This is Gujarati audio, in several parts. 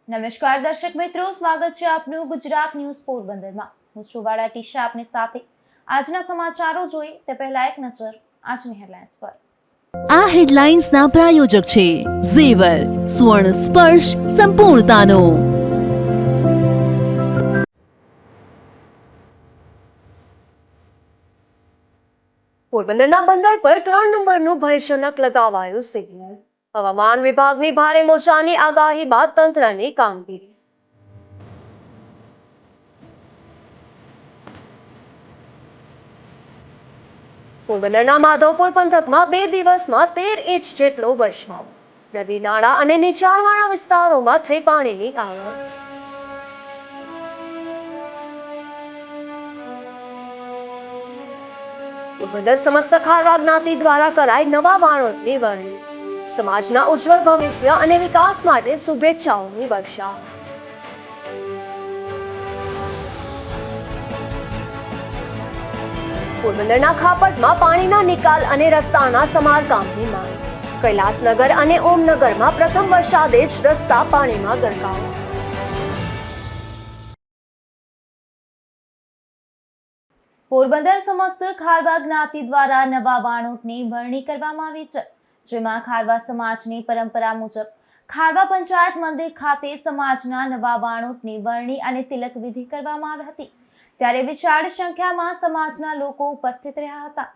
નમસ્કાર દર્શક મિત્રો, સ્વાગત છે આપનું ગુજરાત ન્યૂઝ પોરબંદરમાં। હું છું વાળા ટીશા આપની સાથે। આજના સમાચારો જોઈએ તે પહેલા એક નજર આજની હેડલાઇન્સ પર। આ હેડલાઇન્સના પ્રાયોજક છે ઝેવર, સુવર્ણ સ્પર્શ સંપૂર્ણતાનો। પોરબંદરના બંદર પર 3 નંબરનું ભયજનક લગાવાયું સિગ્નલ। હવામાન વિભાગની ભારે મોજાની આગાહી બાદ તંત્રની કામગીરી। પોરબંદરના માધવપુર પંથકમાં 2 દિવસમાં 13 ઇંચ જેટલો વરસાદ। નદી નાળા અને નીચાણવાળા વિસ્તારોમાં થઈ પાણીની આવક। પોરબંદર સમસ્ત ખારવા જ્ઞાતિ દ્વારા કરાઈ નવા વાણોદની વરણી। સમાજના ઉજ્જવળ ભવિષ્ય અને વિકાસ માટે શુભેચ્છાઓની વર્ષા। પોરબંદરના ખાપટમાં પાણીના નિકાલ અને રસ્તાના સમારકામની માંગ। કૈલાસનગર અને ઓમનગરમાં પ્રથમ વરસાદે જ રસ્તા પાણીમાં ગરકાવ। પોરબંદર સમસ્ત ખારવા જ્ઞાતિ દ્વારા નવા વાણોદની વરણી કરવામાં આવી છે, જેમાં ખારવા સમાજની પરંપરા મુજબ ખારવા પંચાયત મંદિર ખાતે સમાજના નવા વાણોદની વરણી અને તિલક વિધિ કરવામાં આવી હતી, ત્યારે વિશાળ સંખ્યામાં સમાજના લોકો ઉપસ્થિત રહ્યા હતા।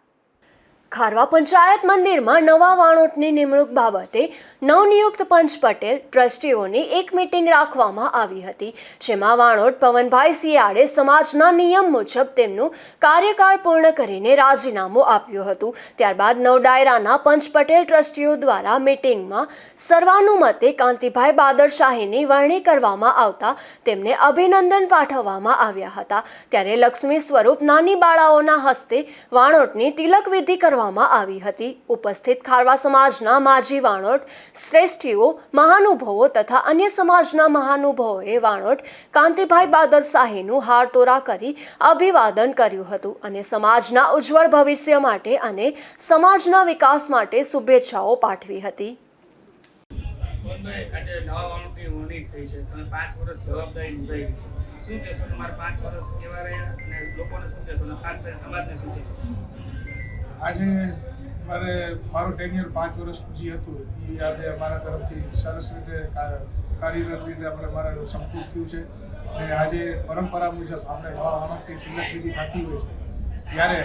ખારવા પંચાયત મંદિરમાં નવા વાણોદની નિમણૂક બાબતે નવનિયુક્ત પંચ પટેલ ટ્રસ્ટીઓની એક મીટિંગ રાખવામાં આવી હતી, જેમાં વાણોદ પવનભાઈ સિયાળે સમાજના નિયમ મુજબ તેમનું કાર્યકાળ પૂર્ણ કરીને રાજીનામું આપ્યું હતું। ત્યારબાદ નવ ડાયરાના પંચ પટેલ ટ્રસ્ટીઓ દ્વારા મીટિંગમાં સર્વાનુમતે કાંતિભાઈ બાદરશાહીની વરણી કરવામાં આવતા તેમને અભિનંદન પાઠવવામાં આવ્યા હતા। ત્યારે લક્ષ્મી સ્વરૂપ નાની બાળાઓના હસ્તે વાણોદની તિલક વિધિ કરવામાં આવી હતી। ઉપસ્થિત ખારવા સમાજના માજી વાણોદ શ્રેષ્ઠીઓ, મહાનુભાવો તથા અન્ય સમાજના મહાનુભાવોએ વાણોદ કાંતિભાઈ બાદરશાહીનું હારતોરા કરી અભિવાદન કર્યું હતું અને સમાજના ઉજ્જવળ ભવિષ્ય માટે અને સમાજના વિકાસ માટે શુભેચ્છાઓ પાઠવી હતી। આજે નવા વાણોદની વરણી થઈ છે, તમે 5 વર્ષ જવાબદારી નિભાવી છે, શું કહેશો? તમારા 5 વર્ષ કેવા રહ્યા અને લોકોને શું કહેશો અને ખાસ કરીને સમાજને શું કહેશો? આજે મારું ટેન્યુર 5 વર્ષ જે હતું એ આજે અમારા તરફથી સરસ રીતે કાર્યરત રીતે મારા સંપૂર્ણ થયું છે અને આજે પરંપરા મુજબ આપણે નવા વાણોદની તિલક વિધિ થતી હોય છે, ત્યારે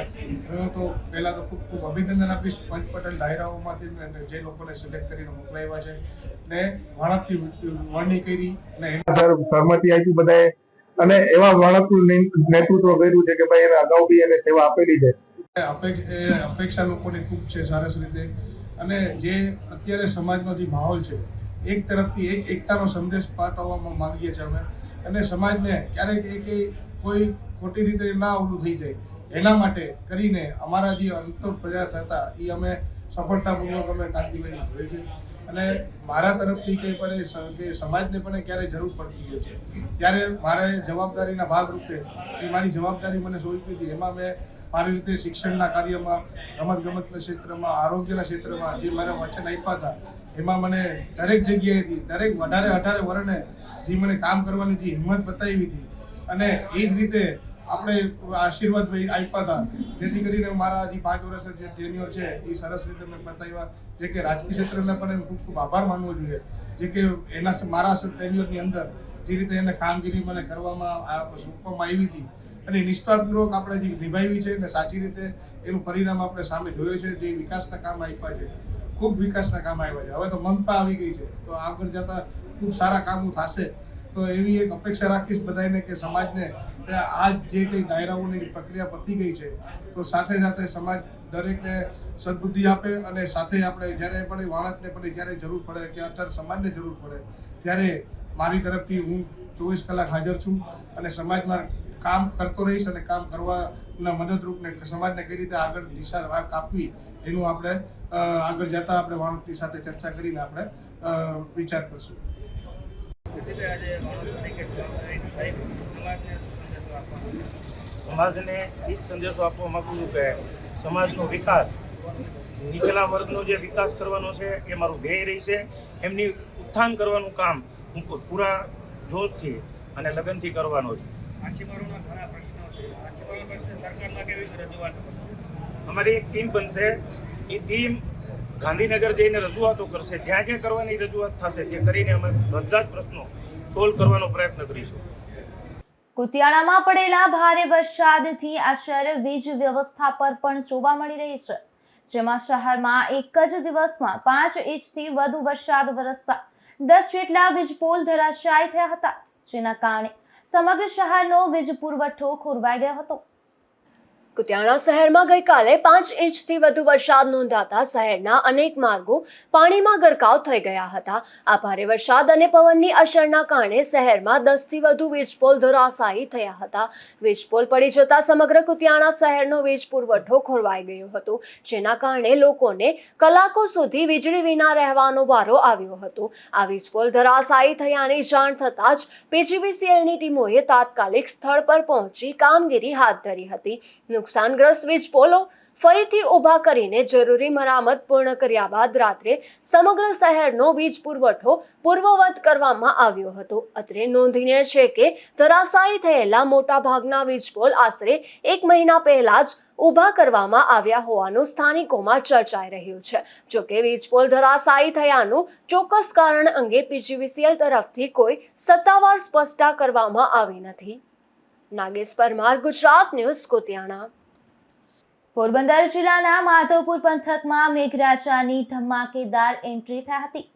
હું તો પહેલાં તો ખૂબ અભિનંદન આપીશ પંચ પટેલ ડાયરાઓમાંથી જે લોકોને સિલેક્ટ કરીને મોકલાવ્યા છે ને વાણોદની વરણી કરી અને એના સહમતિ આપી બધાએ અને એવા વાણોદનું નેતૃત્વ કર્યું છે કે ભાઈ એને અગાઉ બી એને સેવા આપેલી છે। અપેક્ષા લોકોની ખૂબ છે સરસ રીતે, અને જે અત્યારે સમાજનો જે માહોલ છે એક તરફથી એકતાનો સંદેશ પાઠવવામાં માંગીએ છીએ અમે, અને સમાજને ક્યારેક કોઈ ખોટી રીતે ના ઓલું થઈ જાય એના માટે કરીને અમારા જે અંતર પ્રયાસ હતા એ અમે સફળતાપૂર્વક અમે કાંતિભાઈને જોઈ છે। અને મારા તરફથી કે સમાજને પણ ક્યારેય જરૂર પડતી હોય છે ત્યારે મારે જવાબદારીના ભાગરૂપે એ મારી જવાબદારી મને સોંપી હતી, એમાં મેં મારી રીતે શિક્ષણના કાર્યમાં, રમતગમતના ક્ષેત્રમાં, આરોગ્યના ક્ષેત્રમાં જે મારા વચન આપ્યા હતા એમાં મને દરેક જગ્યાએથી દરેક 18 વર્ષને જે મને કામ કરવાની જે હિંમત બતાવી હતી અને એ જ રીતે આપણે આશીર્વાદ આપ્યા હતા, જેથી કરીને મારા જે 5 વર્ષનો જે ટેન્યુર છે એ સરસ રીતે મેં બતાવ્યા, જે કે રાજકીય ક્ષેત્રને પણ ખૂબ આભાર માનવો જોઈએ, જે કે એના મારા ટેન્યુરની અંદર જે રીતે એને કામગીરી મને કરવામાં સોંપવામાં આવી હતી અને નિષ્ઠાપૂર્વક આપણે જે નિભાવી છે અને સાચી રીતે એનું પરિણામ આપણે સામે જોયું છે। જે વિકાસના કામ આપ્યા છે, ખૂબ વિકાસના કામ આવ્યા છે, હવે તો મનપા આવી ગઈ છે, તો આગળ જતાં ખૂબ સારા કામો થશે। તો એવી એક અપેક્ષા રાખીશ બધાને કે સમાજને આ જે કંઈ ડાયરાઓની પ્રક્રિયા પતી ગઈ છે તો સાથે સાથે સમાજ દરેકને સદબુદ્ધિ આપે અને સાથે આપણે જ્યારે પણ વાણોદને પણ જ્યારે જરૂર પડે કે અત્યારે સમાજને જરૂર પડે ત્યારે મારી તરફથી હું 24 કલાક હાજર છું અને સમાજમાં કામ કરતો રહીશ અને કામ કરવાના મદદરૂપને સમાજને કઈ રીતે આગળ દિશા આપવી એનું આપણે આગળ જતાં આપણે વાણોદની સાથે ચર્ચા કરીને આપણે વિચાર કરશું। સમાજને એ જ સંદેશો આપવા માંગુ છું કે સમાજનો વિકાસ, નીચલા વર્ગનો જે વિકાસ કરવાનો છે એ મારું ધ્યેય રહેશે। એમની ઉત્થાન કરવાનું કામ હું પૂરા જોશથી અને લગનથી કરવાનો છું. માછીમારોના ઘણા પ્રશ્નો છે. માછીમારોના પ્રશ્ન સરકારમાં કેવી રીતે રજૂઆત કરશે? અમારી એક ટીમ બનશે. એ ટીમ ગાંધીનગર જઈને રજૂઆતો કરશે. જ્યાં જ્યાં કરવાની રજૂઆત થશે તે કરીને અમે બધા જ પ્રશ્નો સોલ્વ કરવાનો પ્રયત્ન કરીશું. કુતિયાણામાં પડેલા ભારે વરસાદથી અસર વીજ વ્યવસ્થા પર પણ જોવા મળી રહી છે, જેમાં શહેરમાં એક જ દિવસમાં 5 ઇંચથી વધુ વરસાદ વરસતા 10 જેટલા વીજપોલ ધરાશાયી થયા હતા, જેના કારણે સમગ્ર શહેરનો વીજ પુરવઠો ખોરવાઈ ગયો હતો. કુતિયાણા શહેરમાં ગઈકાલે 5 ઇંચથી વધુ વરસાદ નોંધાતા શહેરના અનેક માર્ગો પાણીમાં ગરકાવ થઈ ગયા હતા. આ ભારે વરસાદ અને પવનની અસરના કારણે શહેરમાં 10થી વધુ વીજપોલ ધરાશાયી થયા હતા. વીજપોલ પડી જતા સમગ્ર કુતિયાણા શહેરનો વીજ પુરવઠો ખોરવાઈ ગયો હતો, જેના કારણે લોકોને કલાકો સુધી વીજળી વિના રહેવાનો વારો આવ્યો હતો. આ વીજપોલ ધરાશાયી થયાની જાણ થતાં જ પીજીવીસીએલની ટીમોએ તાત્કાલિક સ્થળ પર પહોંચી કામગીરી હાથ ધરી હતી. નુકસાનગ્રસ્ત વીજપોલો ફરીથી ઊભા કરીને જરૂરી મરામત પૂર્ણ કર્યા બાદ રાત્રે સમગ્ર શહેરનો વીજ પુરવઠો પૂર્વવત કરવામાં આવ્યો હતો. અત્રે નોંધનીય છે કે ધરાશાયી થયેલા મોટાભાગના વીજપોલ આશરે 1 મહિના પહેલા જ ઊભા કરવામાં આવ્યા હોવાનું સ્થાનિકોમાં ચર્ચાઈ રહ્યું છે. જોકે વીજપોલ ધરાશાયી થયાનું ચોક્કસ કારણ અંગે પીજીવીસીએલ તરફથી કોઈ સત્તાવાર સ્પષ્ટતા કરવામાં આવી નથી. નાગેશ પરમાર, ગુજરાત ન્યૂઝ, કુતિયાણા. પોરબંદર જિલ્લાના માધવપુર પંથકમાં મેઘરાજાની ધમાકેદાર એન્ટ્રી થઈ હતી.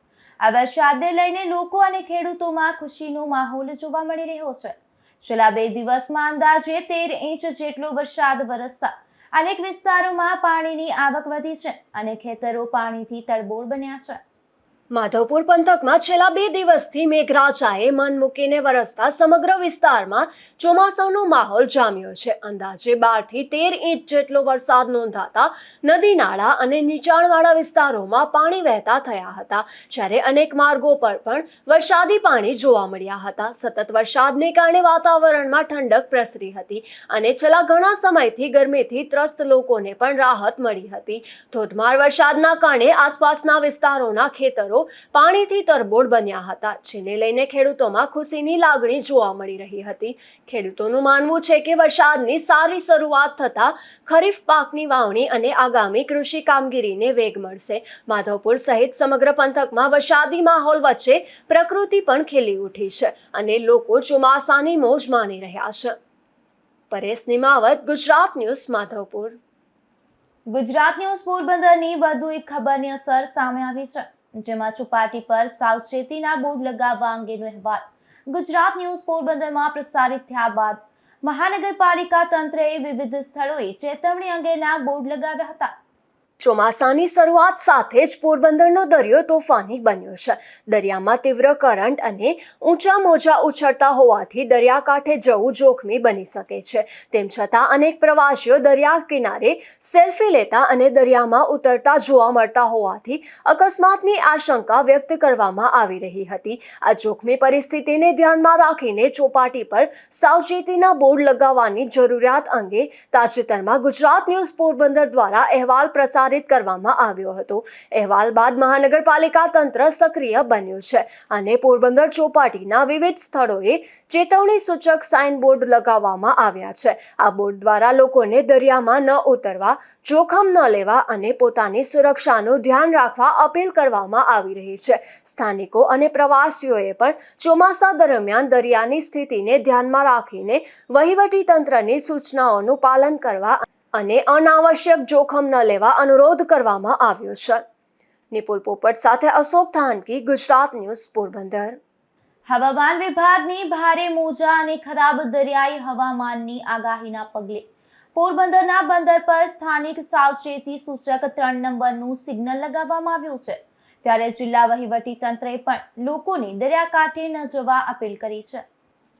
આ વરસાદને લઈને લોકો અને ખેડૂતોમાં ખુશીનો માહોલ જોવા મળી રહ્યો છે. છેલ્લા 2 દિવસમાં અંદાજે 13 ઇંચ જેટલો વરસાદ વરસતા અનેક વિસ્તારોમાં પાણીની આવક વધી છે અને ખેતરો પાણીથી તરબોળ બન્યા છે. માધવપુર પંથકમાં છેલ્લા 2 દિવસથી મેઘરાજાએ મન મૂકીને વરસતા સમગ્ર વિસ્તારમાં ચોમાસાનો માહોલ જામ્યો છે. અંદાજે 12થી 13 ઇંચ જેટલો વરસાદ નોંધાતા નદી નાળા અને નીચાણવાળા વિસ્તારોમાં પાણી વહેતા થયા હતા, જ્યારે અનેક માર્ગો પર પણ વરસાદી પાણી જોવા મળ્યા હતા. સતત વરસાદને કારણે વાતાવરણમાં ઠંડક પ્રસરી હતી અને છેલ્લા ઘણા સમયથી ગરમીથી ત્રસ્ત લોકોને પણ રાહત મળી હતી. ધોધમાર વરસાદના કારણે આસપાસના વિસ્તારોના ખેતરો પાણીથી તરબોળ બન્યા હતા, જેને લઈને ખેડૂતોમાં ખુશીની લાગણી જોવા મળી રહી હતી. ખેડૂતોનું માનવું છે કે વરસાદની સારી શરૂઆત થતાં ખરીફ પાકની વાવણી અને આગામી કૃષિ કામગીરીને વેગ મળશે. માધવપુર સહિત સમગ્ર પંથકમાં વરસાદી માહોલ વચ્ચે પ્રકૃતિ પણ ખીલી ઉઠી છે અને લોકો ચોમાસાની મોજ માણી રહ્યા છે. પરેશ નિમાવત, ગુજરાત ન્યૂઝ, માધવપુર. ગુજરાત ન્યૂઝ પોરબંદરની વધુ એક ખબરની અસર સામે આવી છે, જેમાં ચોપાટી પર સાવચેતીના બોર્ડ લગાવવા અંગેનો અહેવાલ ગુજરાત ન્યૂઝ પોરબંદરમાં પ્રસારિત થયા બાદ મહાનગરપાલિકા તંત્રએ વિવિધ સ્થળોએ ચેતવણી અંગેના બોર્ડ લગાવ્યા હતા. ચોમાસાની શરૂઆત સાથે જ પોરબંદરનો દરિયો તોફાની બન્યો છે. દરિયામાં તીવ્ર કરંટ અને ઊંચા મોજા ઉછળતા હોવાથી દરિયાકાંઠે જવું જોખમી બની શકે છે. તેમ છતાં અનેક પ્રવાસીઓ દરિયા કિનારે સેલ્ફી લેતા અને દરિયામાં ઉતરતા જોવા મળતા હોવાથી અકસ્માતની આશંકા વ્યક્ત કરવામાં આવી રહી હતી. આ જોખમી પરિસ્થિતિને ધ્યાનમાં રાખીને ચોપાટી પર સાવચેતીના બોર્ડ લગાવવાની જરૂરિયાત અંગે તાજેતરમાં ગુજરાત ન્યૂઝ પોરબંદર દ્વારા અહેવાલ પ્રસારિત કરવામાં આવ્યો હતો. અહેવાલ બાદ મહાનગરપાલિકા તંત્ર સક્રિય બન્યું છે અને પોરબંદર ચોપાટીના વિવિધ સ્થળોએ ચેતવણી સૂચક સાઇન બોર્ડ લગાવવામાં આવ્યા છે. આ બોર્ડ દ્વારા લોકોને દરિયામાં ન ઉતરવા, જોખમ ન લેવા અને પોતાની સુરક્ષાનું ધ્યાન રાખવા અપીલ કરવામાં આવી રહી છે. સ્થાનિકો અને પ્રવાસીઓએ પણ ચોમાસા દરમિયાન દરિયાની સ્થિતિને ધ્યાનમાં રાખીને વહીવટી તંત્રની સૂચનાઓનું પાલન કરવા અને અનાવશ્યક જોખમ ન લેવા અનુરોધ કરવામાં આવ્યો છે. નિપુલ પોપટ સાથે અશોક થાનકી, ગુજરાત ન્યૂઝ, પોરબંદર. હવામાન વિભાગની ભારે મોજા અને ખરાબ દરિયાઈ હવામાનની આગાહીના પગલે પોરબંદરના બંદર પર સ્થાનિક સાવચેતી સૂચક 3 નંબરનું સિગ્નલ લગાવવામાં આવ્યું છે. ત્યારે જિલ્લા વહીવટી તંત્રએ પણ લોકોને દરિયાકાંઠે ન જવા અપીલ કરી છે.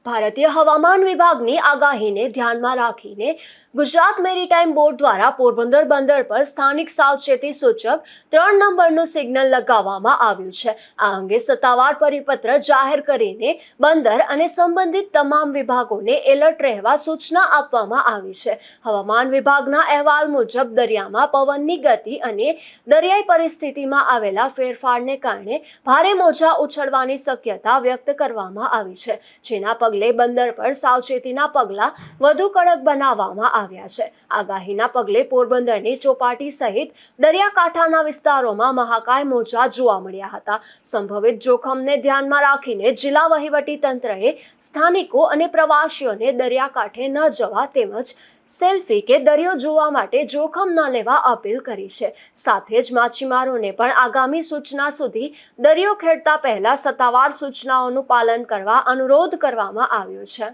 ભારતીય હવામાન વિભાગની આગાહીને ધ્યાનમાં રાખીને ગુજરાત મેરીટાઈમ બોર્ડ દ્વારા પોરબંદર બંદર પર સ્થાનિક સાવચેતી સૂચક 3 નંબરનું સિગ્નલ લગાવવામાં આવ્યું છે. આ અંગે સત્તાવાર પરિપત્ર જાહેર કરીને બંદર અને સંબંધિત તમામ વિભાગોને એલર્ટ રહેવા સૂચના આપવામાં આવી છે. હવામાન વિભાગના અહેવાલ મુજબ દરિયામાં પવનની ગતિ અને દરિયાઈ પરિસ્થિતિમાં આવેલા ફેરફારને કારણે ભારે મોજા ઉછળવાની શક્યતા વ્યક્ત કરવામાં આવી છે, જેના પગલે બંદર પર સાવચેતીના પગલાં વધુ કડક બનાવવામાં આવ્યા છે. આગાહીના પગલે પોરબંદરની ચોપાટી સહિત દરિયાકાંઠાના વિસ્તારોમાં મહાકાય મોજા જોવા મળ્યા હતા. સંભવિત જોખમને ધ્યાનમાં રાખીને જિલ્લા વહીવટી તંત્રએ સ્થાનિકો અને પ્રવાસીઓને દરિયાકાંઠે ન જવા તેમજ સેલ્ફી કે દરિયો જોવા માટે જોખમ ન લેવા અપીલ કરી છે. સાથે જ માછીમારોને પણ આગામી સૂચના સુધી દરિયો ખેડતા પહેલા સત્તાવાર સૂચનાઓનું પાલન કરવા અનુરોધ કરવામાં આવ્યો છે.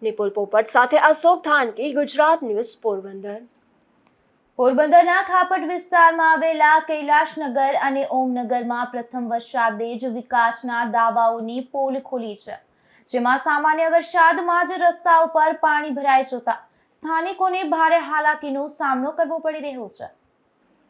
નિપુલ પોપટ સાથે અશોક થાનકી, ગુજરાત ન્યૂઝ, પોરબંદર. પોરબંદરના ખાપટ વિસ્તારમાં આવેલા કૈલાશનગર અને ઓમનગરમાં પ્રથમ વરસાદે જ વિકાસના દાવાઓની પોલ ખોલી છે, જેમાં સામાન્ય વરસાદમાં જ રસ્તા ઉપર પાણી ભરાઈ જતા સ્થાનિકોને ભારે હાલાકીનો સામનો કરવો પડી રહ્યો છે.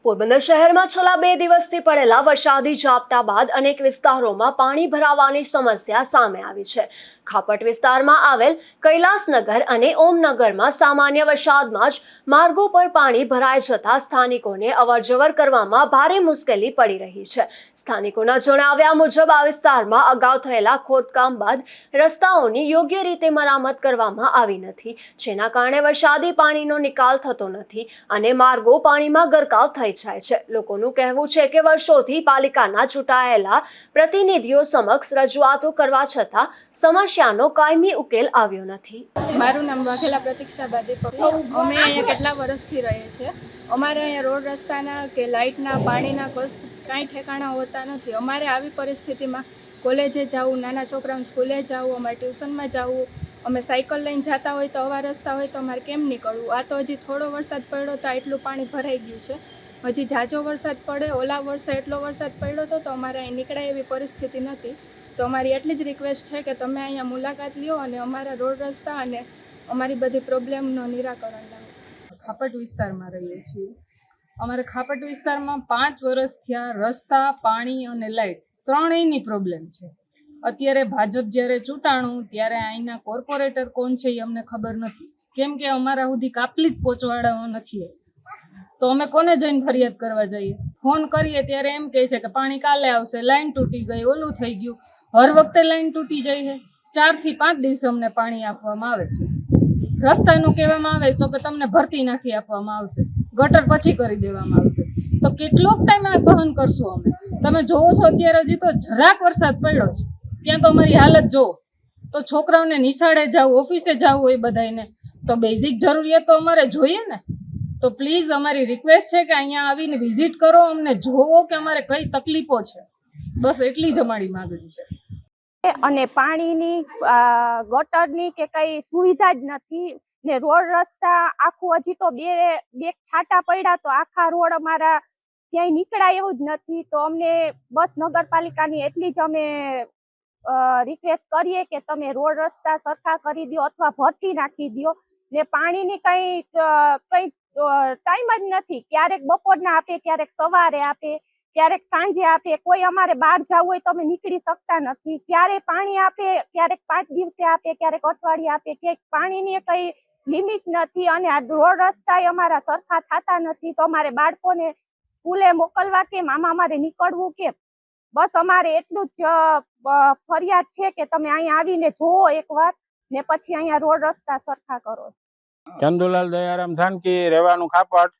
પોરબંદર શહેરમાં છેલ્લા 2 દિવસથી પડેલા વરસાદી ઝાપટા બાદ અનેક વિસ્તારોમાં પાણી ભરાવાની સમસ્યા સામે આવી છે. ખાપટ વિસ્તારમાં આવેલ કૈલાસનગર અને ઓમનગરમાં સામાન્ય વરસાદમાં જ માર્ગો પર પાણી ભરાઈ જતા સ્થાનિકોને અવરજવર કરવામાં ભારે મુશ્કેલી પડી રહી છે. સ્થાનિકોના જણાવ્યા મુજબ આ વિસ્તારમાં અગાઉ થયેલા ખોદકામ બાદ રસ્તાઓની યોગ્ય રીતે મરામત કરવામાં આવી નથી, જેના કારણે વરસાદી પાણીનો નિકાલ થતો નથી અને માર્ગો પાણીમાં ગરકાવ થઈ જાય છે. લોકોનું કહેવું છે કે વર્ષોથી પાલિકાના ચૂંટાયેલા પ્રતિનિધિઓ સમક્ષ રજૂઆતો કરવા છતાં સમસ્યાનો કાયમી ઉકેલ આવ્યો નથી. મારું નામ વાઘેલા પ્રતીક્ષાબા દીપક. અમે અહીંયા કેટલા વર્ષથી રહીએ છીએ. અમારે અહીંયા રોડ રસ્તાના કે લાઇટના પાણીના કાંઈ ઠેકાણા હોતા નથી. અમારે આવી પરિસ્થિતિમાં કોલેજે જવું, નાના છોકરાઓને સ્કૂલે જવું, અમારે ટ્યુશનમાં જવું, અમે સાયકલ લઈને જતા હોય તો આવા રસ્તા હોય તો અમારે કેમ નીકળવું? આ તો હજી થોડો વરસાદ પડ્યો તો એટલું પાણી ભરાઈ ગયું છે. હજી ઝાઝો વરસાદ પડે, ઓલા વર્ષે એટલો વરસાદ પડ્યો હતો તો અમારે અહીં નીકળાય એવી પરિસ્થિતિ નથી. તો અમારી એટલી જ રિક્વેસ્ટ છે કે તમે અહીંયા મુલાકાત લ્યો અને અમારા રોડ રસ્તા અને અમારી બધી પ્રોબ્લેમનું નિરાકરણ લાવો. ખાપટ વિસ્તારમાં રહીએ છીએ. અમારે ખાપટ વિસ્તારમાં 5 વર્ષ થયા રસ્તા, પાણી અને લાઇટ ત્રણેયની પ્રોબ્લેમ છે. અત્યારે ભાજપ જ્યારે ચૂંટાણું ત્યારે અહીંના કોર્પોરેટર કોણ છે એ અમને ખબર નથી, કેમ કે અમારા સુધી કાપલી જ પહોંચવાડવા નથી. તો અમે કોને જઈને ફરિયાદ કરવા જઈએ? ફોન કરીએ ત્યારે એમ કહે છે કે પાણી કાલે આવશે, લાઈન તૂટી ગઈ, ઓલું થઈ ગયું. હર વખતે લાઈન તૂટી જાય છે. 4 થી 5 દિવસે અમને પાણી આપવામાં આવે છે. રસ્તાનું કહેવામાં આવે તો કે તમને ભરતી નાખી આપવામાં આવશે, ગટર પછી કરી દેવામાં આવશે. તો કેટલોક ટાઈમ આ સહન કરશું અમે? તમે જોવો છો અત્યારે હજી તો જરાક વરસાદ પડ્યો છે ત્યાં તો અમારી હાલત જુઓ. તો છોકરાઓને નિશાળે જવું, ઓફિસે જવું હોય બધાને, તો બેઝિક જરૂરિયાતો અમારે જોઈએ ને. તો પ્લીઝ અમારી રિક્વેસ્ટ છે કે અહીંયા આવીને વિઝિટ કરો, અમને જોવો કે અમારે કઈ તકલીફો છે. બસ એટલી જ અમારી માંગણી છે. અને પાણીની ગટરની કે કઈ સુવિધા જ નથી ને રોડ રસ્તા આખું હજી તો બે છાંટા પડ્યા તો આખા રોડ અમારા ક્યાંય નીકળાય એવું જ નથી. તો અમને બસ નગરપાલિકાની એટલી જ અમે રિક્વેસ્ટ કરીએ કે તમે રોડ રસ્તા સરખા કરી દો અથવા ભરતી નાખી દો. ને પાણીની કઈ ટાઈમ જ નથી. ક્યારેક બપોરના આપે, ક્યારેક સવારે આપે, ક્યારેક સાંજે આપે. કોઈ અમારે બહાર જવું હોય તો અમે નીકળી શકતા નથી. ક્યારે પાણી આપે, ક્યારેક 5 દિવસે આપે, ક્યારેક અઠવાડિયે આપે. કે પાણીની કઈ લિમિટ નથી અને આ રોડ રસ્તા અમારા સરખા થતા નથી. તો અમારે બાળકોને સ્કૂલે મોકલવા કેમ, આમાં અમારે નીકળવું કેમ? બસ અમારે એટલું જ ફરિયાદ છે કે તમે અહીંયા આવીને જોવો એકવાર ને પછી અહીંયા રોડ રસ્તા સરખા કરો. ચંદુલાલ દયારામ થાનકી, રહેવાનું ખાપટ.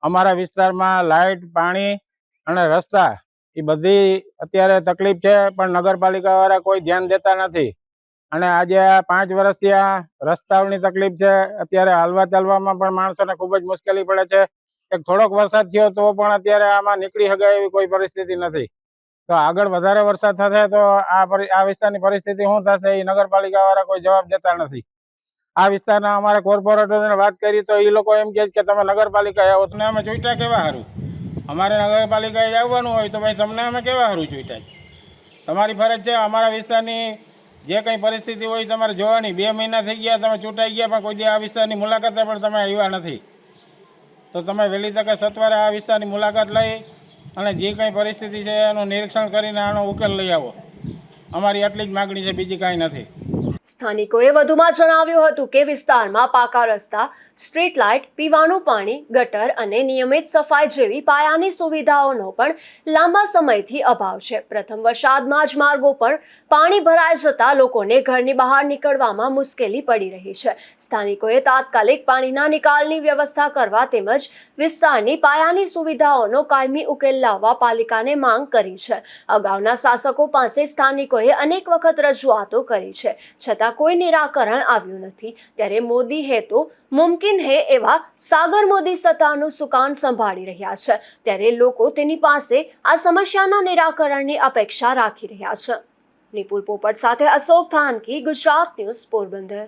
અમારા વિસ્તારમાં લાઇટ, પાણી અને રસ્તા એ બધી અત્યારે તકલીફ છે, પણ નગરપાલિકા વાળા કોઈ ધ્યાન દેતા નથી. અને આજે 5 વર્ષથી આ રસ્તાઓની તકલીફ છે. અત્યારે હાલવા ચાલવામાં પણ માણસોને ખૂબ જ મુશ્કેલી પડે છે. એક થોડોક વરસાદ થયો તો પણ અત્યારે આમાં નીકળી શકાય એવી કોઈ પરિસ્થિતિ નથી. તો આગળ વધારે વરસાદ થશે તો આ વિસ્તારની પરિસ્થિતિ શું થશે એ નગરપાલિકા વાળા કોઈ જવાબ દેતા નથી. આ વિસ્તારના અમારા કોર્પોરેટરોને વાત કરી તો એ લોકો એમ કહે કે તમે નગરપાલિકા આવો. તમને અમે ચૂંટ્યા કેવા સારું? અમારે નગરપાલિકાએ આવવાનું હોય તો ભાઈ તમને અમે કેવા સારું ચૂંટ્યા? તમારી ફરજ છે અમારા વિસ્તારની જે કંઈ પરિસ્થિતિ હોય તમારે જોવાની. 2 મહિના થઈ ગયા, તમે ચૂંટાઈ ગયા, પણ કોઈ દી આ વિસ્તારની મુલાકાતે પણ તમે આવ્યા નથી. તો તમે વહેલી તકે સત્વરે આ વિસ્તારની મુલાકાત લઈ અને જે કંઈ પરિસ્થિતિ છે એનું નિરીક્ષણ કરીને આનો ઉકેલ લઈ આવો. અમારી આટલી જ માગણી છે, બીજી કાંઈ નથી. સ્થાનિકોએ વધુમાં જણાવ્યું હતું કે વિસ્તારમાં પાકા રસ્તા, સ્ટ્રીટ લાઇટ, પીવાનું પાણી, ગટર અને નિયમિત સફાઈ જેવી પાયાની સુવિધાઓનો પણ લાંબા સમયથી અભાવ છે. પ્રથમ વરસાદમાં જ માર્ગો પર પાણી ભરાઈ જતા લોકોને ઘરની બહાર નીકળવામાં મુશ્કેલી પડી રહી છે. સ્થાનિકોએ તાત્કાલિક પાણીના નિકાલની વ્યવસ્થા કરવા તેમજ વિસ્તારની પાયાની સુવિધાઓનો કાયમી ઉકેલ લાવવા પાલિકાને માંગ કરી છે. અગાઉના શાસકો પાસે સ્થાનિકોએ અનેક વખત રજૂઆતો કરી છે, છતાં કોઈ નિરાકરણ આવ્યું નથી. ત્યારે મોદી હે તો મુમકિન હે એવા સાગર મોદી સત્તાનું સુકાન સંભાળી રહ્યા છે. ત્યારે લોકો તેની પાસે આ સમસ્યાના નિરાકરણની અપેક્ષા રાખી રહ્યા છે. નિપુલ પોપટ સાથે અશોક થાનકી, ગુજરાત ન્યૂઝ, પોરબંદર.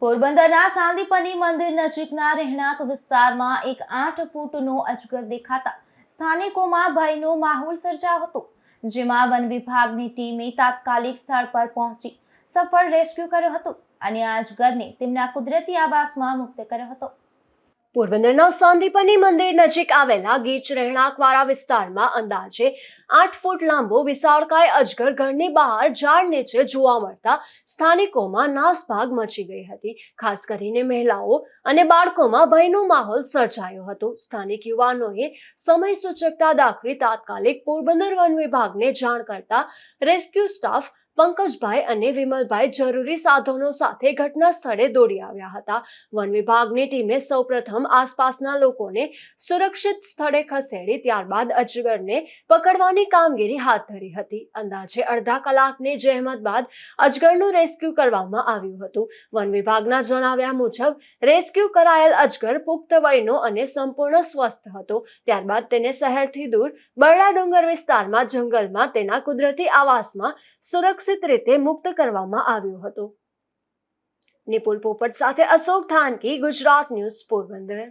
પોરબંદરના સાંદીપની મંદિર નજીકના રહેણાંક વિસ્તારમાં એક 8 ફૂટનો અજગર દેખાતા સ્થાનિકોમાં ભયનો માહોલ સર્જાયો હતો, જેમાં વન વિભાગની ટીમે તાત્કાલિક સ્થળ પર પહોંચી સફળ રેસ્ક્યુ કર્યો હતો અને આ અજગરને તેમના કુદરતી આવાસમાં મુક્ત કર્યો હતો. પોરબંદરના સાંદીપની મંદિર નજીક આવેલા ગીચ રહેણાંકવાળા વિસ્તારમાં અંદાજે 8 ફૂટ લાંબો વિશાળકાય અજગર ઘરની બહાર ઝાડ નીચે જોવા મળતા સ્થાનિકોમાં નાસભાગ મચી ગઈ હતી. ખાસ કરીને મહિલાઓ અને બાળકોમાં ભયનો માહોલ સર્જાયો હતો. સ્થાનિક યુવાનોએ સમય સૂચકતા દાખવી તાત્કાલિક પોરબંદર વન વિભાગને જાણ કરતા રેસ્ક્યુ સ્ટાફ પંકજભાઈ અને વિમલભાઈ જરૂરી સાધનો સાથે ઘટના સ્થળે દોડી આવ્યા હતા. વન વિભાગની ટીમે સૌપ્રથમ આસપાસના લોકોને સુરક્ષિત સ્થળે ખસેડી ત્યારબાદ અજગરને પકડવાની કામગીરી હાથ ધરી હતી. અંદાજે અડધા કલાકની જહેમત બાદ અજગરનું રેસ્ક્યુ કરવામાં આવ્યું હતું. વન વિભાગના જણાવ્યા મુજબ રેસ્ક્યુ કરાયેલ અજગર પુખ્ત વયનો અને સંપૂર્ણ સ્વસ્થ હતો. ત્યારબાદ તેને શહેરથી દૂર બરડા ડુંગર વિસ્તારમાં જંગલમાં તેના કુદરતી આવાસમાં સુરક્ષિત રીતે મુક્ત કરવામાં આવ્યું હતું. નિપુલ પોપટ સાથે અશોક થાનકી, ગુજરાત ન્યૂઝ, પોરબંદર.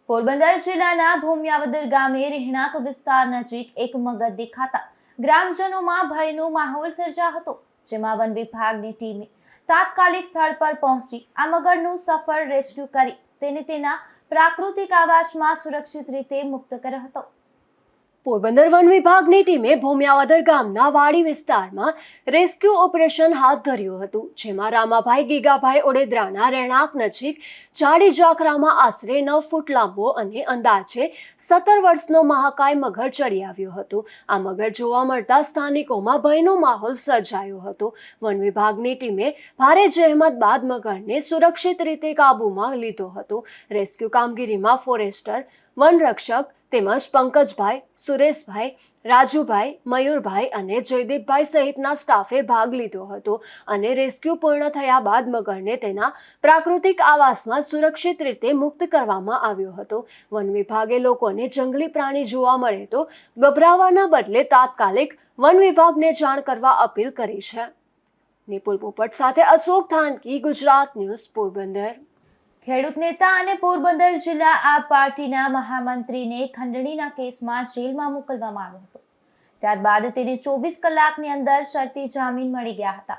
પોરબંદર જિલ્લાના ભૂમિયાવદર ગામે રહેણાંક વિસ્તાર નજીક એક મગર દેખાતા ગ્રામજનોમાં ભયનો માહોલ સર્જાયો હતો, જેમાં વન વિભાગની ટીમે તાત્કાલિક સ્થળ પર પહોંચી આ મગરનું સફળ રેસ્ક્યુ કરી તેને તેના પ્રાકૃતિક આવાસમાં સુરક્ષિત રીતે મુક્ત કર્યો હતો. પોરબંદર વન વિભાગની ટીમે ભૂમિયાવદર ગામના વાડી વિસ્તારમાં રેસ્ક્યુ ઓપરેશન હાથ ધર્યું હતું, જેમાં રામાભાઈ ગીગાભાઈ ઓડેદરાના રહેણાંક નજીક જાડી ઝાકરામાં આશરે 9 ફૂટ લાંબો અને અંદાજે 17 વર્ષનો મહાકાય મગર ચડી આવ્યો હતો. આ મગર જોવા મળતા સ્થાનિકોમાં ભયનો માહોલ સર્જાયો હતો. વન વિભાગની ટીમે ભારે જહેમત બાદ મગરને સુરક્ષિત રીતે કાબૂમાં લીધો હતો. રેસ્ક્યુ કામગીરીમાં ફોરેસ્ટર, વનરક્ષક તેમજ પંકજભાઈ, સુરેશભાઈ, રાજુભાઈ, મયુરભાઈ અને જયદીપભાઈ સહિતના સ્ટાફે ભાગ લીધો હતો અને રેસ્ક્યુ પૂર્ણ થયા બાદ મગરને તેના પ્રાકૃતિક આવાસમાં સુરક્ષિત રીતે મુક્ત કરવામાં આવ્યો હતો. વન વિભાગે લોકોને જંગલી પ્રાણી જોવા મળે તો ગભરાવાના બદલે તાત્કાલિક વન વિભાગને જાણ કરવા અપીલ કરી છે. નિપુલ પોપટ સાથે અશોક થાનકી, ગુજરાત ન્યૂઝ, પોરબંદર. ખેડૂત નેતા અને પોરબંદર જિલ્લા આપ પાર્ટીના મહામંત્રીને ખંડણીના કેસમાં જેલમાં મોકલવામાં આવ્યો હતો. ત્યારબાદ તેને 24 કલાકની અંદર શરતી જામીન મળી ગયા હતા.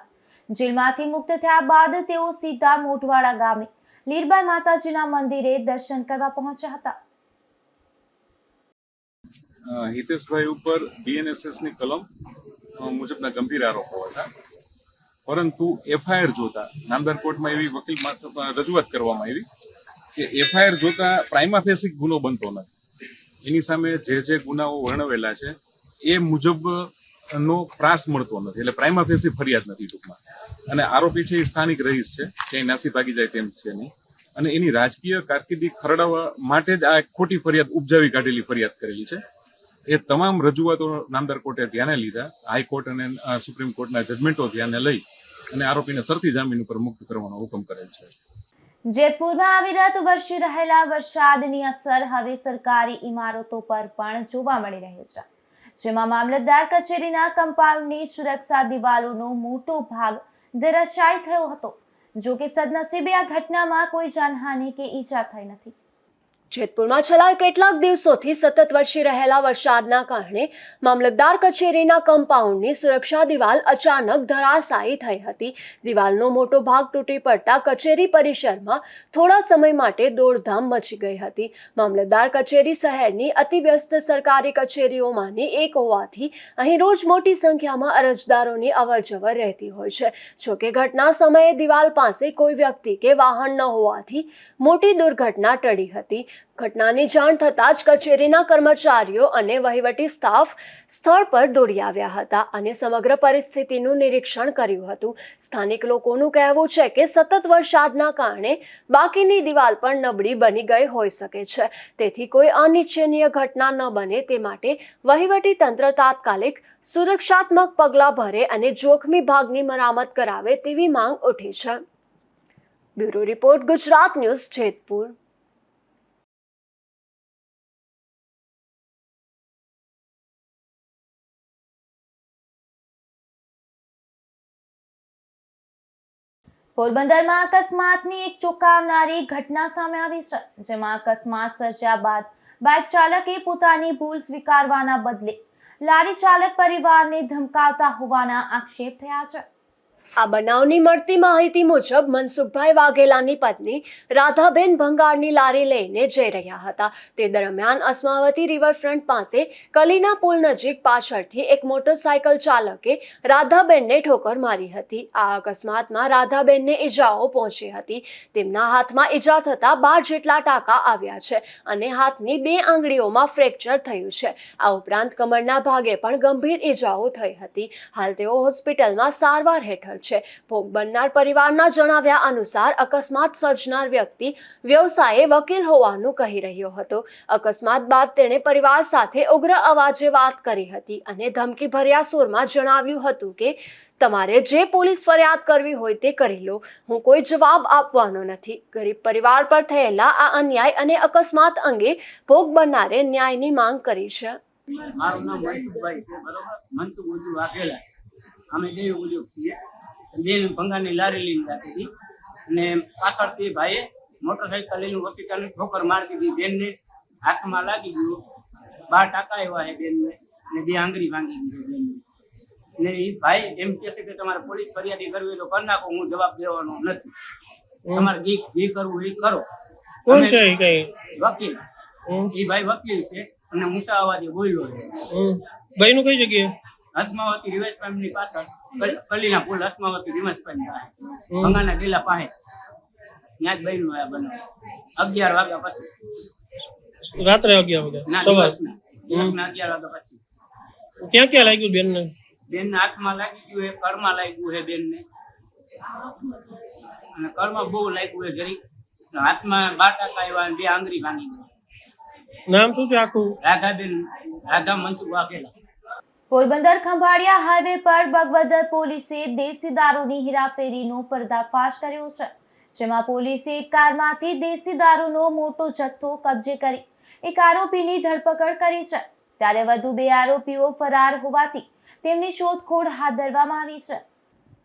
જેલમાંથી મુક્ત થયા બાદ તેઓ સીધા મોઢવાડા ગામે લીરબાઈ માતાજીના મંદિરે દર્શન કરવા પહોંચ્યા હતા. હિતેશભાઈ ઉપર બીએનએસએસની કલમ મુજબના ગંભીર આરોપો હતા, પરંતુ એફઆઈઆર જોતા નામદાર કોર્ટમાં એવી વકીલ રજૂઆત કરવામાં આવી કે એફઆઈઆર જોતા પ્રાઇમા ફેસી ગુનો બનતો નથી. એની સામે જે ગુનાઓ વર્ણવેલા છે એ મુજબનો ત્રાસ મળતો નથી, એટલે પ્રાઇમા ફેસી ફરિયાદ નથી ટૂંકમાં. અને આરોપી છે એ સ્થાનિક રહીશ છે, ક્યાંય નાસી ભાગી જાય તેમ છે નહીં. અને એની રાજકીય કારકિર્દી ખરડાવવા માટે જ આ ખોટી ફરિયાદ ઉપજાવી કાઢેલી ફરિયાદ કરેલી છે. એ તમામ રજૂઆતો નામદાર કોર્ટે ધ્યાને લીધા. હાઈકોર્ટ અને સુપ્રીમ કોર્ટના જજમેન્ટો ધ્યાને લઈ અને આરોપીને શરતી જામીન ઉપર મુક્ત કરવાનો હુકમ કરેલ છે. જેતપુરમાં અવિરત વરસી રહેલા વરસાદની અસર હવે સરકારી ઇમારતો પર પણ જોવા મળી રહી છે, જેમાં મામલતદાર કચેરીના કમ્પાઉન્ડની સુરક્ષા દિવાલોનો મોટો ભાગ ધરાશાયી થયો હતો. જો કે સદનસીબે આ ઘટનામાં કોઈ જાનહાનિ કે ઈજા થઈ નથી. જેતપુરમાં છેલ્લા કેટલાક દિવસોથી સતત વરસી રહેલા વરસાદના કારણે મામલતદાર કચેરીના કમ્પાઉન્ડની સુરક્ષા દિવાલ અચાનક ધરાશાયી થઈ હતી. દિવાલનો મોટો ભાગ તૂટી પડતા કચેરી પરિસરમાં થોડા સમય માટે દોડધામ મચી ગઈ હતી. મામલતદાર કચેરી શહેરની અતિવ્યસ્ત સરકારી કચેરીઓમાંની એક હોવાથી અહીં રોજ મોટી સંખ્યામાં અરજદારોની અવરજવર રહેતી હોય છે. જોકે ઘટના સમયે દિવાલ પાસે કોઈ વ્યક્તિ કે વાહન ન હોવાથી મોટી દુર્ઘટના ટળી હતી. ઘટનાની જાણ થતાં જ કચેરીના કર્મચારીઓ અને વહીવટી સ્ટાફ સ્થળ પર દોડી આવ્યા હતા અને સમગ્ર પરિસ્થિતિનું નિરીક્ષણ કર્યું હતું. સ્થાનિક લોકોનું કહેવું છે કે સતત વરસાદના કારણે બાકીની દિવાલ પણ નબળી બની ગઈ હોઈ શકે છે. તેથી કોઈ અનિચ્છનીય ઘટના ન બને તે માટે વહીવટી તંત્ર તાત્કાલિક સુરક્ષાત્મક પગલાં ભરે અને જોખમી ભાગની મરામત કરાવે તેવી માંગ ઉઠી છે. Bureau report, Gujarat news, Jetpur. પોરબંદરમાં અકસ્માતની એક ચોંકાવનારી ઘટના સામે આવી છે, જેમાં અકસ્માત સર્જ્યા બાદ બાઇક ચાલકે પોતાની ભૂલ સ્વીકારવાના બદલે લારી ચાલક પરિવારને ધમકાવતા હોવાના આક્ષેપ થયા છે. આ બનાવની મળતી માહિતી મુજબ મનસુખભાઈ વાઘેલાની પત્ની રાધાબેન ભંગારની લારી લઈને જઈ રહ્યા હતા. તે દરમિયાન અસ્માવતી રિવરફ્રન્ટ પાસે કલીના પુલ નજીક પાછળથી એક મોટરસાયકલ ચાલકે રાધાબેનને ઠોકર મારી હતી. આ અકસ્માતમાં રાધાબેનને ઈજાઓ પહોંચી હતી. તેમના હાથમાં ઈજા થતાં 12 જેટલા ટાંકા આવ્યા છે અને હાથની 2 આંગળીઓમાં ફ્રેક્ચર થયું છે. આ ઉપરાંત કમરના ભાગે પણ ગંભીર ઈજાઓ થઈ હતી. હાલ તેઓ હોસ્પિટલમાં સારવાર હેઠળ છે. ભોગ બનનાર પરિવારના જણાવ્યા અનુસાર અકસ્માત સર્જનાર વ્યક્તિ વ્યવસાયે વકીલ હોવાનું કહી રહ્યો હતો. અકસ્માત બાદ તેણે પરિવાર સાથે ઉગ્ર અવાજે વાત કરી હતી અને ધમકીભર્યા સૂરમાં જણાવ્યું હતું કે તમારે જે પોલીસ ફરિયાદ કરવી હોય તે કરી લો, હું કોઈ જવાબ આપવાનો નથી. ગરીબ પરિવાર પર થયેલા આ અન્યાય અને અકસ્માત અંગે ભોગ બનનારે ન્યાયની માંગ કરી છે. મારું નામ મનસુખભાઈ છે, બરોબર. મનસુખ ઉદ્યોગ વાઘેલા. અમે દેવ ઉદ્યોગ છીએ. બેન ભંગારની લારી લઈને જતી હતી અને પાછળથી ભાઈએ મોટરસાઇકલ લઈને હોસ્પિટલની ઠોકર મારી દીધી. બેનને હાથમાં લાગી ગયું, 12 ટાંકા આવ્યા છે બેનને અને 2 આંગળી ભાંગી ગઈ બેનને. અને એ ભાઈ એમ કહે છે કે તમારે પોલીસ ફરિયાદી કરવી તો કરી નાખો, હું જવાબ દેવાનો નથી. તમારે જે કરવું એ કરો. કોણ છે વકીલ. એ ભાઈ વકીલ છે અને મુસાવાદી બોલ્યો છે. ભાઈ નું કઈ જગ્યાએ? અસ્માવતી રિવરફ્રન્ટ ની પાછળ કલીના પુલ, અસ્માવતી રિવરફ્રન્ટ ભંગાના ગેલા પાસે ત્યાં જ બન્યું આ બનાવ. 11 વાગ્યા પછી. રાત્રે 11 વાગ્યા? ના, દિવસના 11 વાગ્યા પછી. ક્યાં ક્યાં લાગ્યું બેનને? બેનના હાથમાં લાગી ગયું છે, કરમાં લાગ્યું છે બેનને, અને કરમાં બહુ લાગ્યું છે જરી. હાથમાં 12 ટાંકા આવ્યા અને 2 આંગળી ભાંગી ગઈ. નામ શું છે આખું? રાધાબેન, રાધા મનસુખ વાઘેલા. પોરબંદર ખંભાળિયા હાઈવે પર બગવદર પોલીસે દેશી દારૂની હેરાફેરીનો પર્દાફાશ કર્યો છે, જેમાં પોલીસે એક કારમાંથી દેશી દારૂનો મોટો જથ્થો કબજે કરી એક આરોપીની ધરપકડ કરી છે. ત્યારે વધુ 2 આરોપીઓ ફરાર હોવાથી તેમની શોધખોળ હાથ ધરવામાં આવી છે.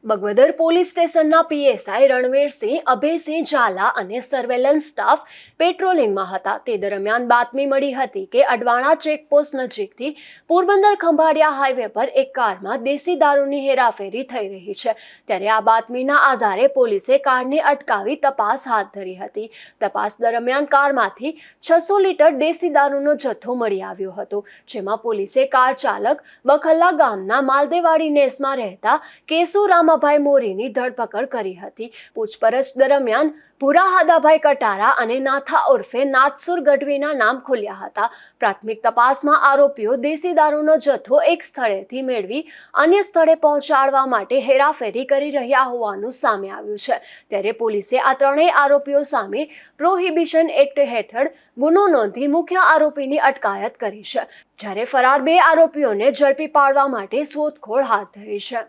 બગવદર પોલીસ સ્ટેશનના પીએસઆઈ રણવીરસિંહ, અભયસિંહ ઝાલા અને સર્વેલન્સ સ્ટાફ પેટ્રોલિંગમાં હતા. તે દરમિયાન બાતમી મળી હતી કે અડવાણા ચેકપોસ્ટ નજીકથી પોરબંદર ખંભાળિયા હાઈવે પર એક કારમાં દેશી દારૂની હેરાફેરી થઈ રહી છે. ત્યારે આ બાતમીના આધારે પોલીસે કારને અટકાવી તપાસ હાથ ધરી હતી. તપાસ દરમિયાન કારમાંથી 600 લીટર દેશી દારૂનો જથ્થો મળી આવ્યો હતો, જેમાં પોલીસે કાર ચાલક બખલ્લા ગામના માલદેવાડી નેસમાં રહેતા કેસુ રામાભાઈ મોરીની ધરપકડ કરી હતી. પૂછપરછ દરમિયાન ભૂરા હાદાભાઈ કટારા અને નાથા ઉર્ફે નાથસુર ગઢવીના નામ ખુલ્યા હતા. પ્રાથમિક તપાસમાં આરોપીઓ દેશી દારૂનો જથ્થો એક સ્થળેથી મેળવી અન્ય સ્થળે પહોંચાડવા માટે હેરાફેરી કરી રહ્યા હોવાનું સામે આવ્યું છે. ત્યારે પોલીસે આ ત્રણેય આરોપીઓ સામે પ્રોહિબિશન એક્ટ હેઠળ ગુનો નોંધી મુખ્ય આરોપીની અટકાયત કરી છે, જ્યારે ફરાર 2 આરોપીઓને ઝડપી પાડવા માટે શોધખોળ હાથ ધરી છે.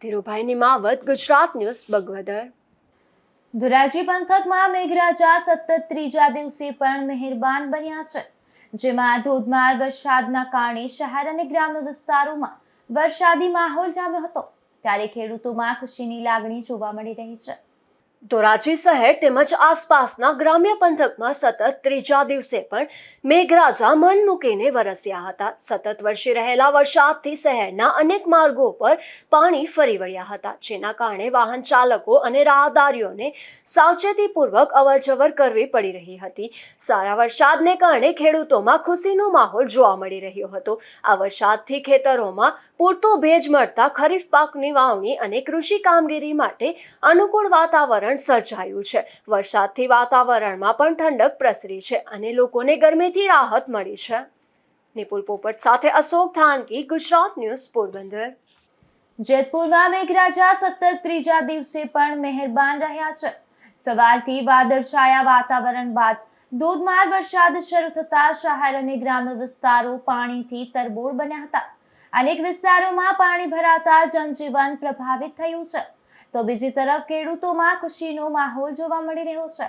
ધીરુભાઈ નિમાવત, ગુજરાત ન્યૂઝ, બગવદર. ધોરાજી પંથકમાં મેઘરાજા સતત 3જા દિવસે પણ મહેરબાન બન્યા છે, જેમાં ધોધમાર વરસાદના કારણે શહેર અને ગ્રામ્ય વિસ્તારોમાં વરસાદી માહોલ જામ્યો હતો. ત્યારે ખેડૂતોમાં ખુશીની લાગણી જોવા મળી રહી છે. ધોરાજી શહેર તેમજ આસપાસના ગ્રામ્ય પંથકમાં સતત ત્રીજા દિવસે પણ મેઘરાજા મન મૂકીને વરસ્યા હતા. સતત વરસી રહેલા વરસાદથી શહેરના અનેક માર્ગો પર પાણી ફરી વળ્યા હતા, જેના કારણે વાહન ચાલકો અને રાહદારીઓને સાવચેતીપૂર્વક અવરજવર કરવી પડી રહી હતી. સારા વરસાદને કારણે ખેડૂતોમાં ખુશીનો માહોલ જોવા મળી રહ્યો હતો. આ વરસાદથી ખેતરોમાં પૂરતો ભેજ મળતા ખરીફ પાકની વાવણી અને કૃષિ કામગીરી માટે અનુકૂળ વાતાવરણ સર્જાયું છે. વરસાદથી વાતાવરણમાં પણ ઠંડક પ્રસરી છે અને લોકોને ગરમીથી રાહત મળી છે. નિપુલ પોપટ સાથે અશોક થાનકી, ગુજરાત ન્યૂઝ, પોરબંદર. જેતપુરમાં મેઘરાજા સતત ત્રીજા દિવસે પણ મહેરબાન રહ્યા છે. સવારથી વાદળછાયા વાતાવરણ બાદ ધોધમાર વરસાદ શરૂ થતા શહેર અને ગ્રામ્ય વિસ્તારો પાણીથી તરબોળ બન્યા હતા. અનેક વિસ્તારોમાં પાણી ભરાતા જનજીવન પ્રભાવિત થયું છે, તો બીજી તરફ ખેડૂતોમાં ખુશીનો માહોલ જોવા મળી રહ્યો છે.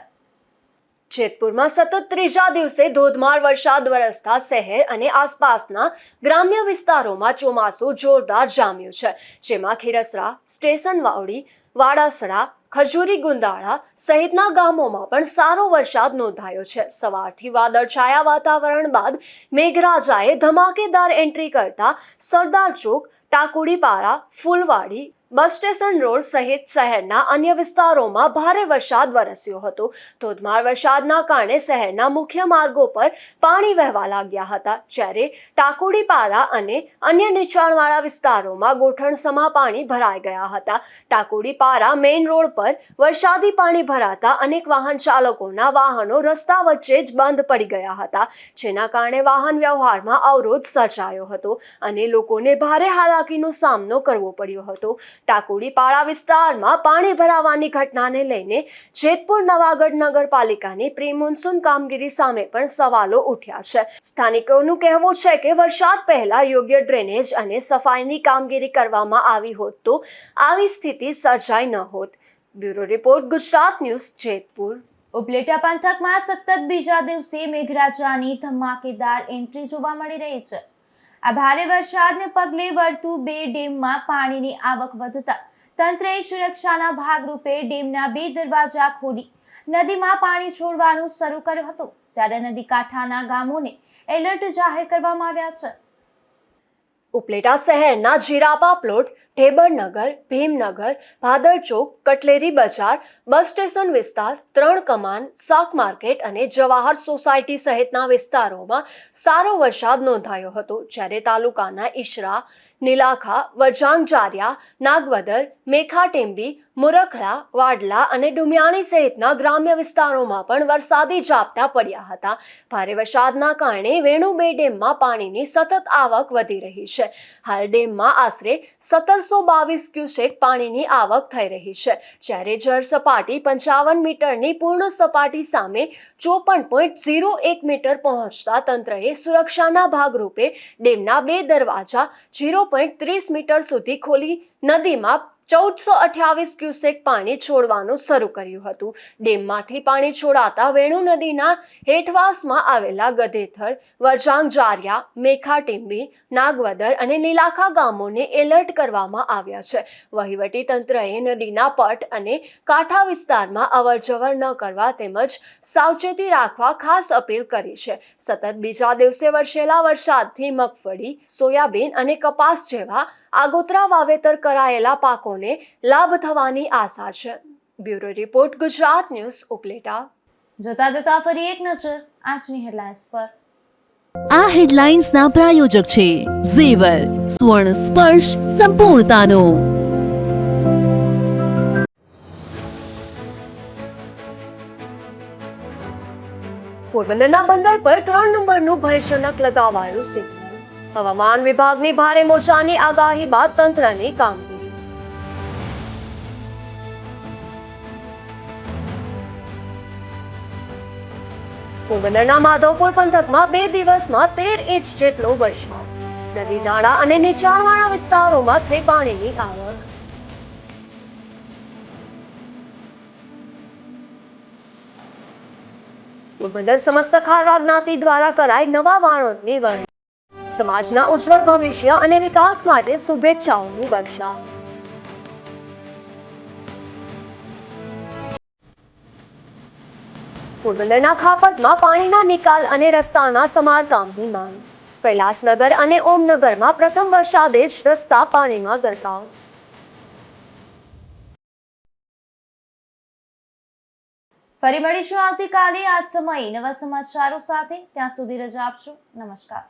જેતપુરમાં સતત ત્રીજા દિવસે ધોધમાર વરસાદ વરસતા શહેર અને આસપાસના ગ્રામ્ય વિસ્તારોમાં ચોમાસું જોરદાર જામ્યું છે, જેમાં ખીરસરા, સ્ટેશન વાવડી, વાડાસડા, ખજૂરી ગુંદાળા સહિતના ગામોમાં પણ સારો વરસાદ નોંધાયો છે. સવારથી વાદળછાયા વાતાવરણ બાદ મેઘરાજાએ ધમાકેદાર એન્ટ્રી કરતા સરદાર ચોક, ટાકુડીપારા, ફૂલવાડી, બસ સ્ટેશન રોડ સહિત શહેરના અન્ય વિસ્તારોમાં ભારે વરસાદ વરસ્યો હતો. ધોધમાર વરસાદના કારણે શહેરના મુખ્ય માર્ગો પર પાણી વહેવા લાગ્યા હતા, જ્યારે ટાકુડીપારા અને અન્ય નીચાણવાળા વિસ્તારોમાં ગોઠણસમા પાણી ભરાઈ ગયા હતા. ટાકુડીપારા મેઇન રોડ પર વરસાદી પાણી ભરાતા અનેક વાહન ચાલકોના વાહનો રસ્તા વચ્ચે જ બંધ પડી ગયા હતા, જેના કારણે વાહન વ્યવહારમાં અવરોધ સર્જાયો હતો અને લોકોને ભારે હાલાકીનો સામનો કરવો પડ્યો હતો. ટાકુડીપાડા વિસ્તારમાં પાણી ભરાવાની ઘટનાને લઈને જેતપુર નવાગઢ નગરપાલિકાની પ્રી મોન્સૂન કામગીરી સામે પણ સવાલો ઉઠ્યા છે. સ્થાનિકોનું કહેવું છે કે વરસાદ પહેલા યોગ્ય ડ્રેનેજ અને સફાઈની કામગીરી કરવામાં આવી હોત તો આવી સ્થિતિ સર્જાઈ ન હોત. Bureau report, Gujarat news, Jetpur. Upleta પંથકમાં સતત બીજા દિવસે મેઘરાજાની ધમાકેદાર એન્ટ્રી જોવા મળી રહી છે. આ ભારે વરસાદને પગલે વર્તુ 2 ડેમમાં પાણીની આવક વધતા તંત્રએ સુરક્ષાના ભાગરૂપે ડેમના 2 દરવાજા ખોલી નદીમાં પાણી છોડવાનું શરૂ કર્યું હતું, ત્યારે નદી કાંઠાના ગામોને એલર્ટ જાહેર કરવામાં આવ્યા છે. ઉપલેટા શહેરના જીરાપા પ્લોટ, ઢેબરનગર, ભીમનગર, ભાદર ચોક, કટલેરી બજાર, બસ સ્ટેશન વિસ્તાર, 3 કમાન, શાક માર્કેટ અને જવાહર સોસાયટી સહિતના વિસ્તારોમાં સારો વરસાદ નોંધાયો હતો, જ્યારે તાલુકાના ઈશરા, નીલાખા, વરજાંગજારિયા, નાગવદર, મેખાટેંબી, મુરખડા, વાડલા અને ડુમિયાણી સહિતના ગ્રામ્ય વિસ્તારોમાં પણ વરસાદી ઝાપટા પડ્યા હતા. ભારે વરસાદના કારણે વેણુ 2 ડેમમાં પાણીની સતત આવક વધી રહી છે. હાલ ડેમમાં આશરે 1722 ક્યુસેક પાણીની આવક થઈ રહી છે, જ્યારે જળ સપાટી 55 મીટરની પૂર્ણ સપાટી સામે 54.01 મીટર પહોંચતા તંત્રએ સુરક્ષાના ભાગરૂપે ડેમના 2 દરવાજા 0.30 મીટર સુધી ખોલી નદીમાં 1428 ક્યુસેક પાણી છોડવાનું શરૂ કર્યું હતું. ડેમમાંથી પાણી છોડાતા વેણુ નદીના હેઠવાસમાં આવેલા ગધેથર, વરજાંગજારિયા, મેખાટેંબી, નાગવદર અને નીલાખા ગામોને એલર્ટ કરવામાં આવ્યા છે. વહીવટી તંત્રએ નદીના પટ અને કાંઠા વિસ્તારમાં અવરજવર ન કરવા તેમજ સાવચેતી રાખવા ખાસ અપીલ કરી છે. સતત બીજા દિવસે વરસેલા વરસાદથી મગફળી, સોયાબીન અને કપાસ જેવા આગોતરા વાવેતર કરાયેલા પાકોને લાભ થવાની આશા છે. Bureau report, Gujarat news, Upleta. જોતા જોતા ફરી એક નજર આજની હેડલાઇન્સ પર. આ હેડલાઇન્સના પ્રાયોજક છે ઝેવર, સ્વર્ણ સ્પર્શ સંપૂર્ણતાનો. પોરબંદરના બંદર પર 3 નંબરનું ભયજનક લગાવાયું સિગ્નલ. હવામાન વિભાગની ભારે મોજાની આગાહી બાદ તંત્રની કામગીરી. પોરબંદરના માધવપુર પંથકમાં 2 દિવસમાં 13 ઇંચ જેટલો વરસાદ. નદી નાળા અને નીચાણવાળા વિસ્તારોમાં થઈ પાણીની આવક. પોરબંદર સમસ્ત ખારવા જ્ઞાતિ દ્વારા કરાઈ નવા વાણોદની વરણી. સમાજના ઉજ્જવળ ભવિષ્ય અને વિકાસ માટે શુભેચ્છાઓની વર્ષા. પોરબંદરના ખાપટમાં પાણીના નિકાલ અને રસ્તાના સમારકામની માંગ. કૈલાસનગર અને ઓમનગરમાં પ્રથમ વરસાદે જ રસ્તા પાણીમાં ગરકાવ. ફરી મળીશું આવતીકાલે આ જ સમયે નવા સમાચારો સાથે. ત્યાં સુધી રજા આપશો. નમસ્કાર.